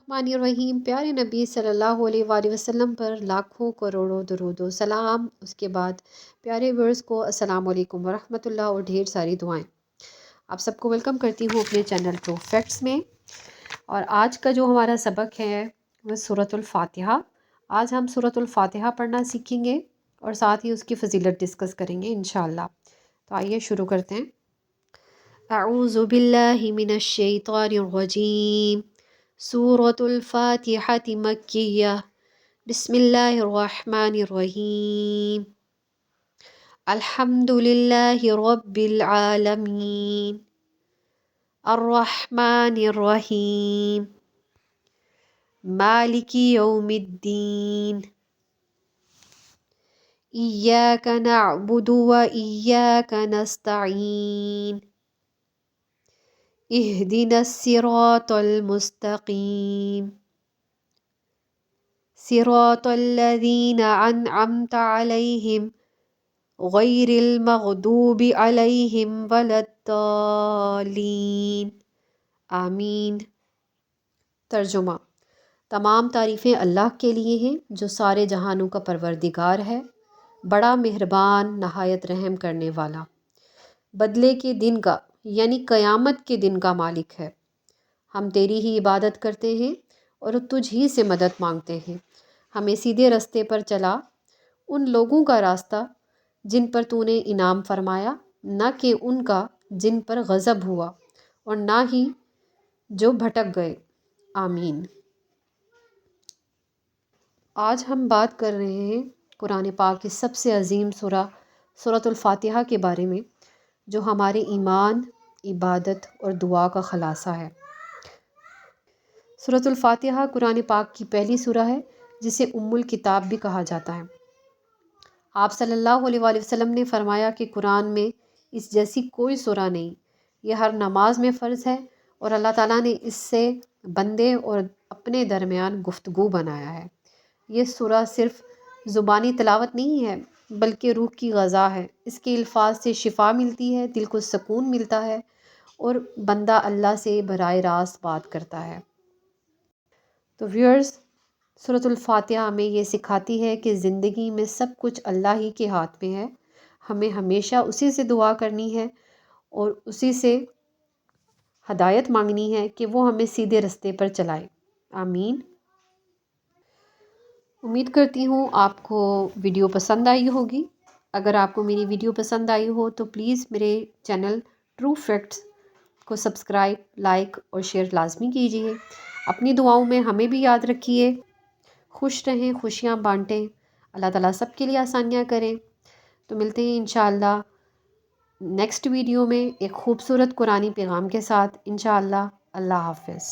रहीम। प्यारे नबी सल्लल्लाहु अलैहि वसल्लम पर लाखों करोड़ों दरूद व सलाम। उसके बाद प्यारे व्यूअर्स को अस्सलाम वालेकुम वरहमतुल्लाह और ढेर सारी दुआएं। आप सबको वेलकम करती हूँ अपने चैनल ट्रू फैक्ट्स में। और आज का जो हमारा सबक है वह सूरतुल फातिहा। आज हम सूरतुल फातिहा पढ़ना सीखेंगे और साथ ही उसकी फजीलत डिस्कस करेंगे इंशाअल्लाह। तो आइए शुरू करते हैं। अऊज़ु बिल्लाहि मिनश शैतानिर रजीम। सूरतुल फातिहति मक्किय्या। बिस्मिल्लाहिर रहमानिर रहीम। अल्हम्दुलिल्लाहि रब्बिल आलमीन। अर्रहमानिर रहीम। मालिकि यौमिद्दीन। इय्याका नअबुदु व इय्याका नस्तईन। इहदिनस सिरातल मुस्तकीम। सिरातल लज़ीना अनअमता अलैहिम गैरिल मग़दूबि अलैहिम वलद्दालीन। आमीन। तर्जुमा। तमाम तारीफ़ें अल्लाह के लिए हैं जो सारे जहानों का परवरदिगार है, बड़ा मेहरबान नहायत रहम करने वाला, बदले के दिन का यानी क़यामत के दिन का मालिक है। हम तेरी ही इबादत करते हैं और तुझ ही से मदद मांगते हैं। हमें सीधे रास्ते पर चला, उन लोगों का रास्ता जिन पर तूने इनाम फरमाया, न कि उनका जिन पर गज़ब हुआ और ना ही जो भटक गए। आमीन। आज हम बात कर रहे हैं कुरान पाक की सबसे अजीम सूरतुल फातिहा के बारे में, जो हमारे ईमान, इबादत और दुआ का ख़ुलासा है। सूरतुल फातिहा कुरान पाक की पहली सूरा है जिसे उम्मुल किताब भी कहा जाता है। आप सल्लल्लाहु अलैहि वसल्लम ने फरमाया कि कुरान में इस जैसी कोई सूरा नहीं। यह हर नमाज में फ़र्ज़ है और अल्लाह ताला ने इससे बंदे और अपने दरमियान गुफ्तगू बनाया है। ये सूरा सिर्फ़ ज़ुबानी तिलावत नहीं है बल्कि रूह की ग़ज़ा है। इसके अल्फाज से शिफा मिलती है, दिल को सुकून मिलता है और बंदा अल्लाह से बराह रास्त बात करता है। तो व्यूअर्स, सूरतुल फातिहा हमें ये सिखाती है कि ज़िंदगी में सब कुछ अल्लाह ही के हाथ में है। हमें हमेशा उसी से दुआ करनी है और उसी से हदायत मांगनी है कि वो हमें सीधे रास्ते पर चलाए। आमीन। उम्मीद करती हूँ आपको वीडियो पसंद आई होगी। अगर आपको मेरी वीडियो पसंद आई हो तो प्लीज़ मेरे चैनल ट्रू फैक्ट्स को सब्सक्राइब, लाइक और शेयर लाजमी कीजिए। अपनी दुआओं में हमें भी याद रखिए। खुश रहें, खुशियाँ बांटें। अल्लाह ताला सबके लिए आसानियाँ करें। तो मिलते हैं इंशाअल्लाह नेक्स्ट वीडियो में एक ख़ूबसूरत कुरानी पैगाम के साथ। इंशाअल्लाह। अल्लाह हाफ़िज़।